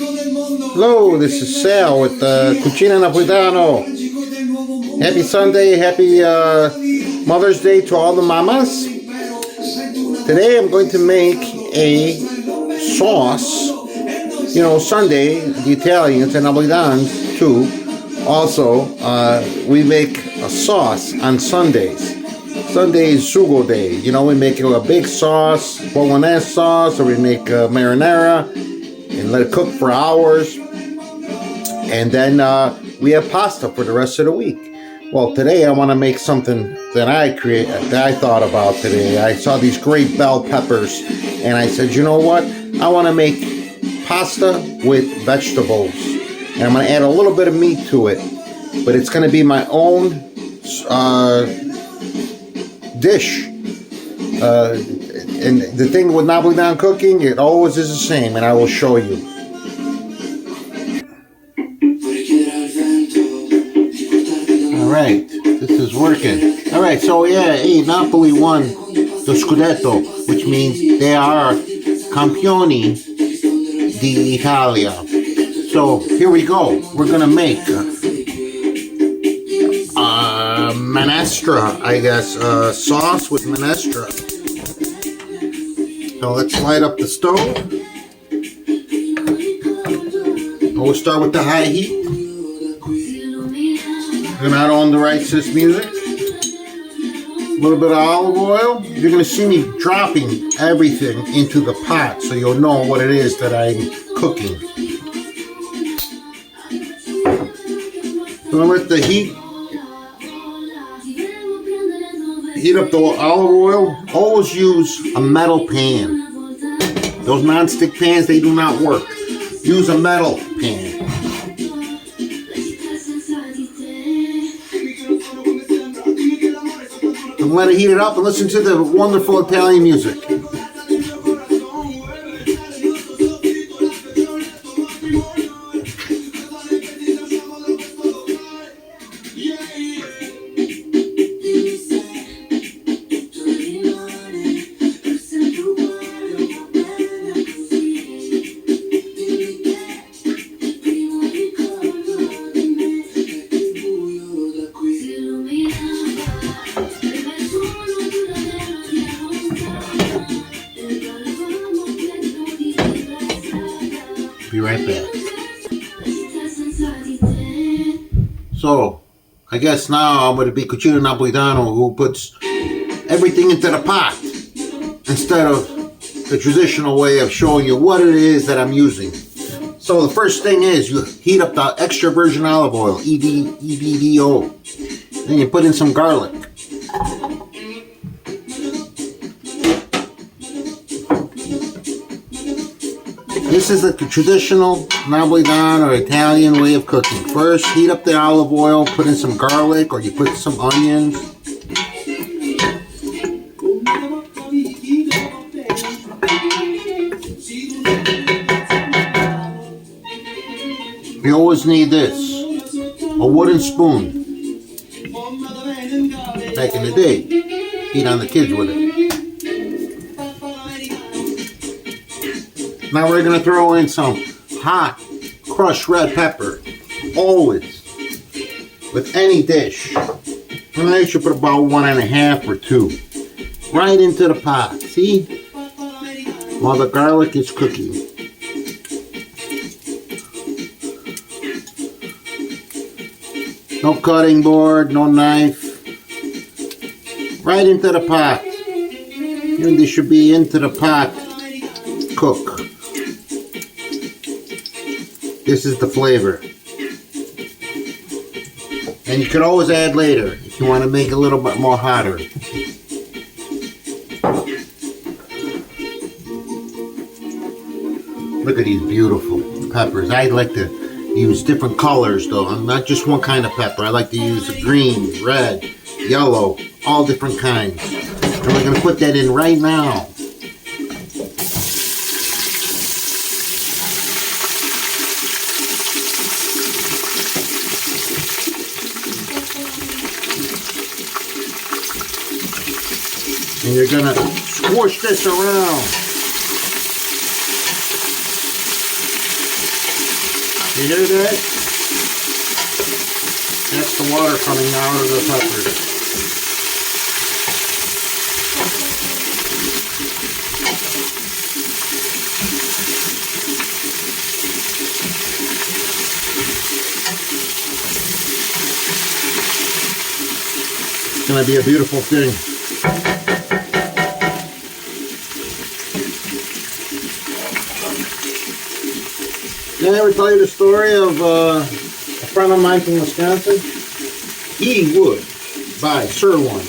Hello, this is Sal with Cucina Napolitano. Happy Sunday, happy Mother's Day to all the mamas. Today I'm going to make a sauce. You know, Sunday, the Italians and Napolitans too, also, we make a sauce on Sundays. Sunday is sugo day. You know, we make a big sauce, bolognese sauce, or we make marinara and let it cook for hours. And then we have pasta for the rest of the week. Well, today I want to make something that I thought about today. I saw these great bell peppers, and I said, you know what? I want to make pasta with vegetables. And I'm going to add a little bit of meat to it. But it's going to be my own dish. And the thing with Napolitan cooking, it always is the same, and I will show you. Alright, this is working. Alright, so yeah, hey, Napoli won the Scudetto, which means they are campioni d'Italia. So here we go. We're gonna make Minestra, I guess, sauce with Minestra. So let's light up the stove. We'll start with the high heat. And I don't underwrite this music. A little bit of olive oil. You're going to see me dropping everything into the pot so you'll know what it is that I'm cooking. So let the heat up the olive oil. Always use a metal pan. Those non-stick pans, they do not work. Use a metal pan. And let it heat it up and listen to the wonderful Italian music. Be right back. So, I guess now I'm going to be Cucina Napolitano, who puts everything into the pot instead of the traditional way of showing you what it is that I'm using. So the first thing is you heat up the extra virgin olive oil, EVO. Then you put in some garlic. This is the traditional Napolitan or Italian way of cooking. First, heat up the olive oil, put in some garlic, or you put some onions. You always need this, a wooden spoon. Back in the day, feed on the kids with it. Now we're going to throw in some hot crushed red pepper. Always. With any dish. And I should put about 1.5 or 2. Right into the pot. See? While the garlic is cooking. No cutting board, no knife. Right into the pot. And they should be into the pot. Cook. This is the flavor. And you can always add later if you want to make it a little bit more hotter. Look at these beautiful peppers. I like to use different colors though. Not just one kind of pepper. I like to use the green, red, yellow, all different kinds. And we're going to put that in right now. And you're going to squish this around. You hear that? That's the water coming out of the peppers. It's going to be a beautiful thing. Did I ever tell you the story of a friend of mine from Wisconsin? He would buy sirloin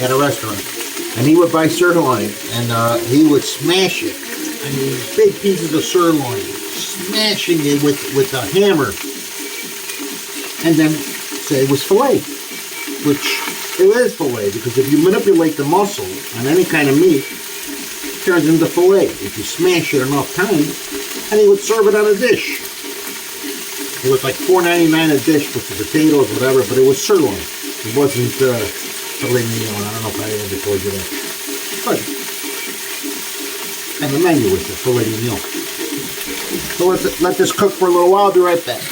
at a restaurant. And he would buy sirloin and he would smash it. I mean, big pieces of sirloin, smashing it with a hammer. And then say it was filet, which it is filet, because if you manipulate the muscle on any kind of meat, it turns into filet. If you smash it enough times, and he would serve it on a dish. It was like $4.99 a dish with the potatoes, whatever, but it was sirloin. It wasn't filet mignon. I don't know if I ever told you that. But and the menu was the filet mignon. So let's let this cook for a little while. I'll be right back.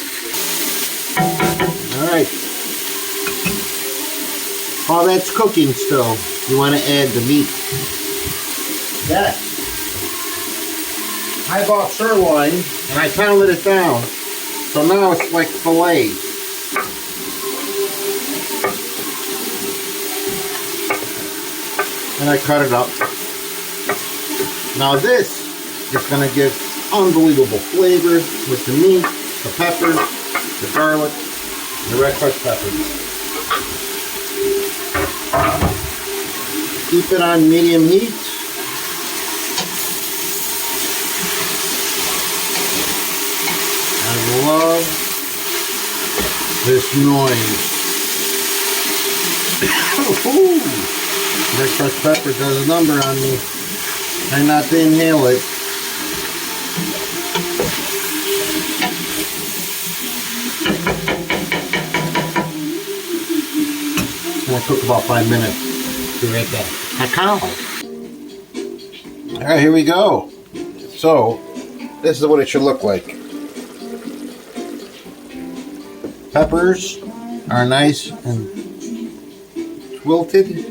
Alright, while that's cooking still, you want to add the meat. Yes. I bought sirloin and I pounded it down, so now it's like filet. And I cut it up. Now this is going to give unbelievable flavor with the meat, the peppers, the garlic, the red crushed peppers. Keep it on medium heat. I love this noise. Red crushed pepper does a number on me. Try not to inhale it. I'll cook about 5 minutes. Be right back. Alright, here we go. So, this is what it should look like. Peppers are nice and wilted.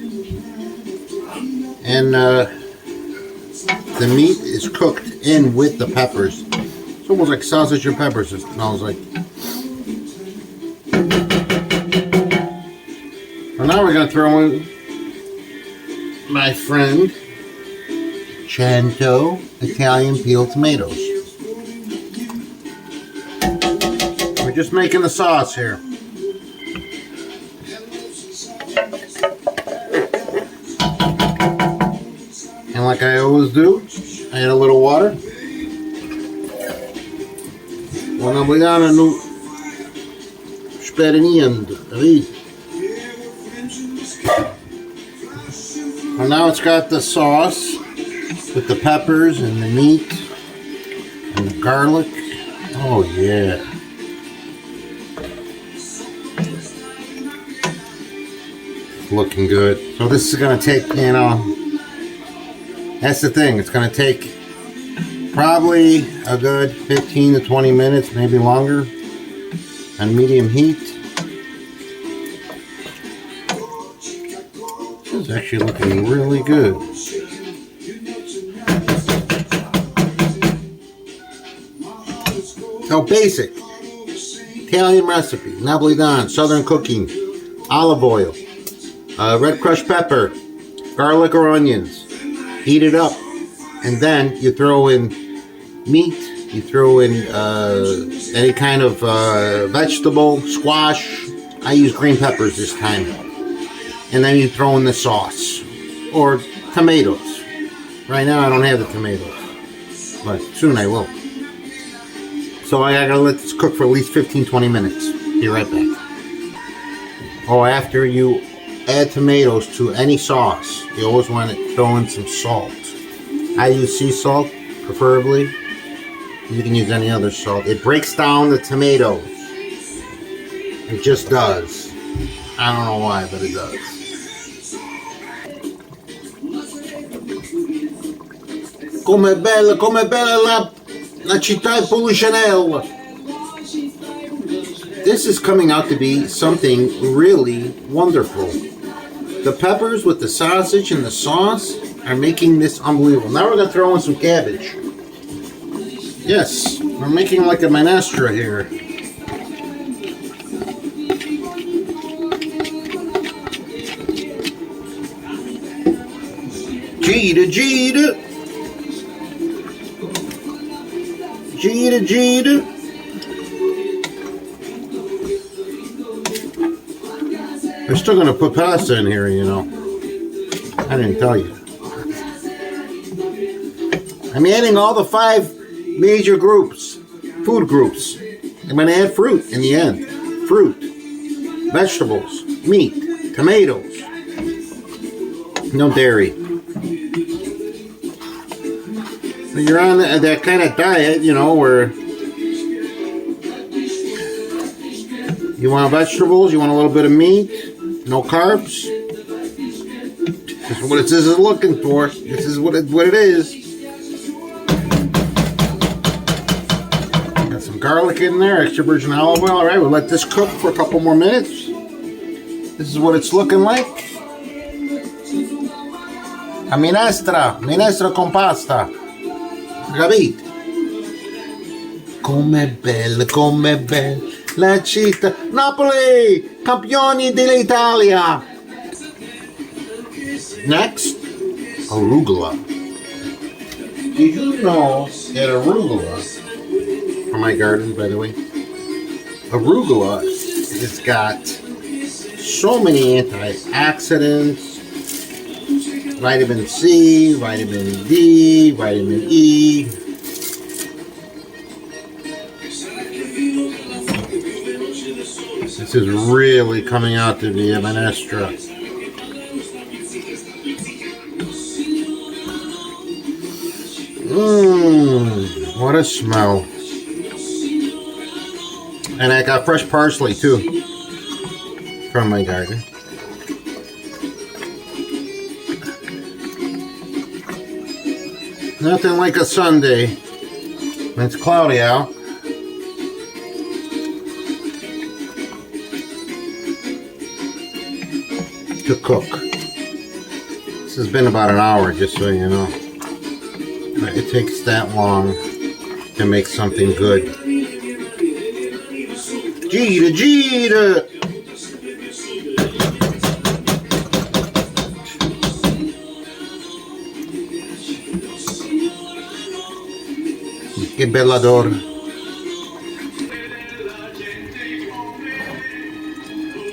And the meat is cooked in with the peppers. It's almost like sausage and peppers, it smells like. Now we're going to throw in my friend Chanto Italian peeled tomatoes. We're just making the sauce here. And like I always do, I add a little water. Una vogliano sperniendo. Well, now it's got the sauce with the peppers and the meat and the garlic. Oh yeah. It's looking good. So this is going to take, you know, that's the thing. It's going to take probably a good 15 to 20 minutes, maybe longer, on medium heat. It's actually looking really good. So basic Italian recipe, Neapolitan, Southern cooking, olive oil, red crushed pepper, garlic or onions, heat it up, and then you throw in meat, you throw in any kind of vegetable, squash. I use green peppers this time. And then you throw in the sauce or tomatoes. Right now I don't have the tomatoes, but soon I will. So I gotta let this cook for at least 15-20 minutes. Be right back. Oh, after you add tomatoes to any sauce, you always want to throw in some salt. I use sea salt, preferably. You can use any other salt. It breaks down the tomatoes. It just does. I don't know why, but it does. Come bella la città di Polichinelle. This is coming out to be something really wonderful. The peppers with the sausage and the sauce are making this unbelievable. Now we're going to throw in some cabbage. Yes, we're making like a minestra here. Gita, Gita. Gita, Gita. We're still going to put pasta in here, you know. I didn't tell you. I'm adding all the 5 major groups, food groups. I'm going to add fruit in the end. Fruit, vegetables, meat, tomatoes. No dairy. So you're on that kind of diet, you know, where you want vegetables, you want a little bit of meat, no carbs. This is what this is looking for. This is what it is. Got some garlic in there, extra virgin olive oil. All right, we'll let this cook for a couple more minutes. This is what it's looking like. A minestra con pasta. Capite? Come bella la città. Napoli, campioni dell'Italia. Next, arugula. Did you know that arugula, from my garden, by the way, arugula has got so many antioxidants, vitamin C, vitamin D, vitamin E. This is really coming out to be a minestra. What a smell. And I got fresh parsley too from my garden. Nothing like a Sunday when it's cloudy out. To cook. This has been about an hour, just so you know. It takes that long to make something good. Gita, Gita! Che bellador.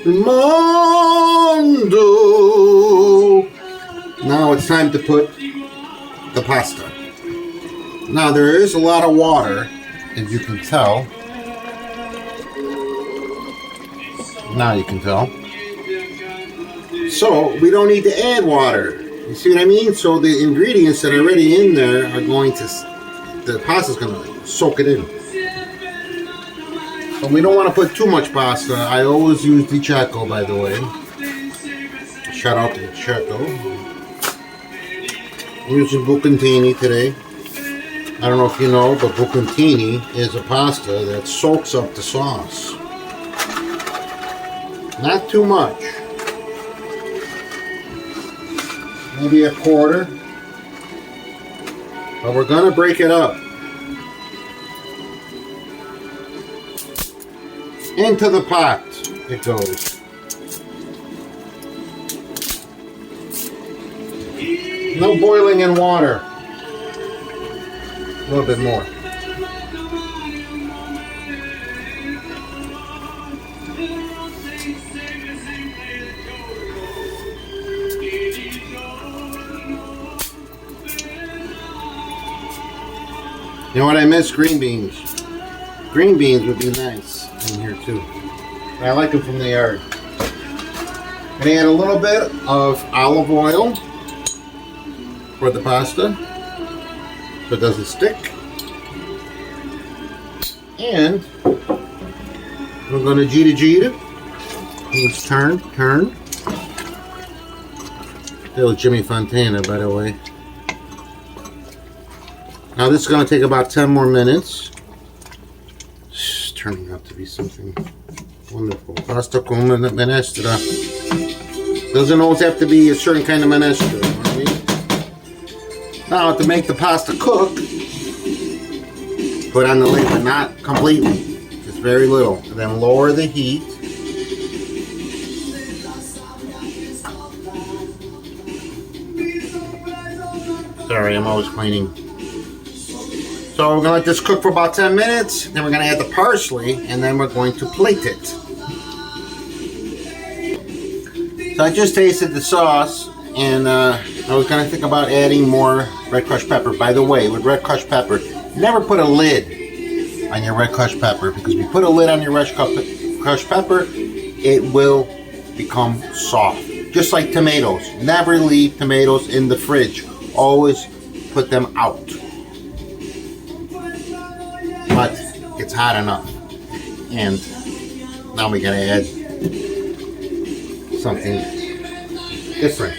Mondo! Now it's time to put the pasta. Now there is a lot of water, as you can tell. Now you can tell. So we don't need to add water. You see what I mean? So the ingredients that are already in there are going to, the pasta's going to soak it in. So we don't want to put too much pasta. I always use Di Cecco, by the way. Shout out to Di Cecco. I'm using bucatini today. I don't know if you know, but bucatini is a pasta that soaks up the sauce. Not too much. Maybe a quarter. But we're going to break it up. Into the pot it goes. No boiling in water. A little bit more. You know what, I miss? Green beans. Green beans would be nice in here too. I like them from the yard. And add a little bit of olive oil for the pasta so it doesn't stick. And we're going to Gita. Let's turn. Little Jimmy Fontana, by the way. Now this is going to take about 10 more minutes. It's turning out to be something wonderful. Pasta con minestra. Doesn't always have to be a certain kind of minestra. You know what I mean? Now to make the pasta cook, put on the lid, but not completely. Just very little. And then lower the heat. Sorry, I'm always cleaning. So we're going to let this cook for about 10 minutes. Then we're going to add the parsley, and then we're going to plate it. So I just tasted the sauce, and I was going to think about adding more red crushed pepper. By the way, with red crushed pepper, never put a lid on your red crushed pepper, because if you put a lid on your red crushed pepper, it will become soft. Just like tomatoes. Never leave tomatoes in the fridge. Always put them out. But it's hot enough. And now we gotta add something different.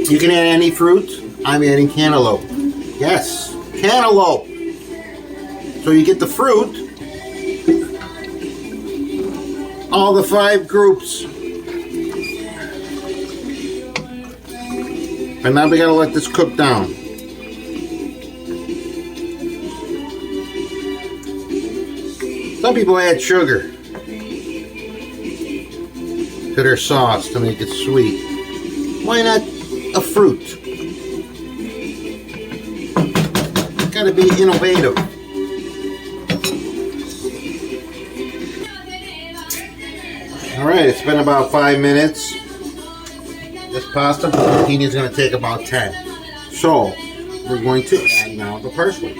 You can add any fruit. I'm adding cantaloupe. Yes, cantaloupe. So you get the fruit. All the 5 groups. And now we gotta let this cook down. Some people add sugar to their sauce to make it sweet. Why not a fruit? Gotta be innovative. Alright, it's been about 5 minutes. This pasta bolognese is going to take about 10. So, we're going to add now the parsley.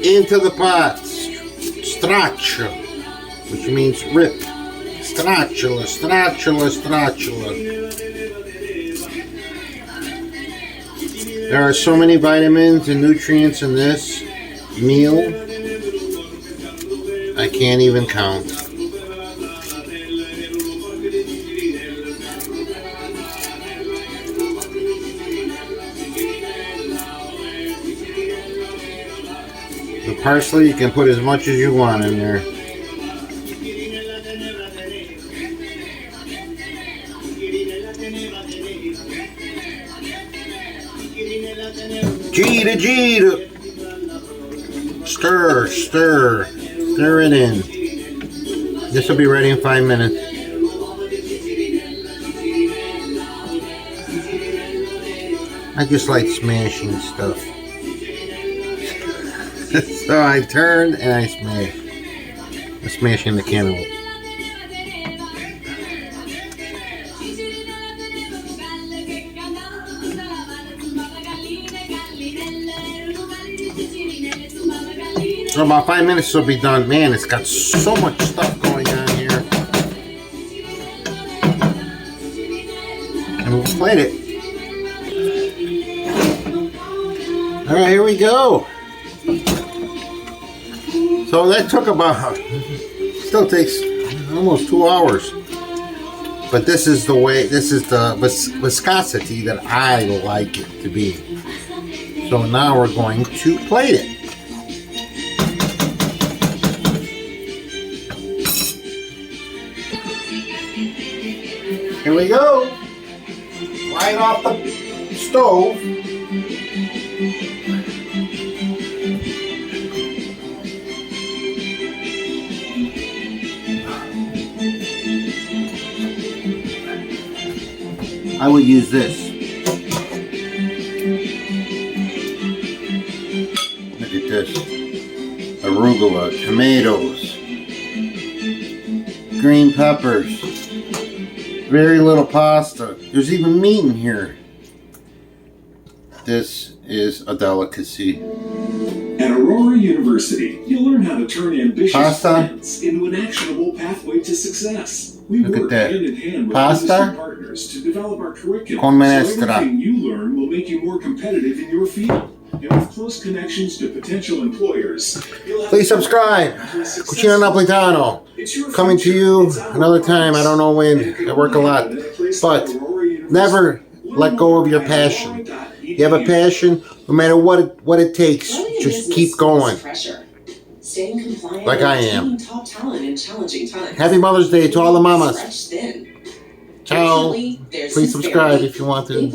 Into the pot. Straccia, which means rip. Straccia, straccia, straccia. There are so many vitamins and nutrients in this meal, I can't even count. The parsley, you can put as much as you want in there. Gira, gira. Stir, stir. Stir it in. This will be ready in 5 minutes. I just like smashing stuff. So I turn and I smash. I'm smashing the cantaloupe. So about 5 minutes will be done. Man, it's got so much stuff going on here. And we'll plate it. Alright, here we go. So that took about, still takes almost 2 hours. But this is the way, this is the viscosity that I like it to be. So now we're going to plate it. Here we go. Right off the stove. I would use this. Look at this. Arugula, tomatoes, green peppers, very little pasta. There's even meat in here. This is a delicacy. At Aurora University, you'll learn how to turn ambitious plans into an actionable pathway to success. We work hand in hand with industry partners to develop our curriculum, so everything you learn will make you more competitive in your field. And with close connections to potential employers, please subscribe. Cucina Napolitano. Coming to you another time. I don't know when. I work a lot. But never let go of your passion. You have a passion, no matter what it takes, just keep going. Like I am. Happy Mother's Day to all the mamas. Ciao. Please subscribe if you want to.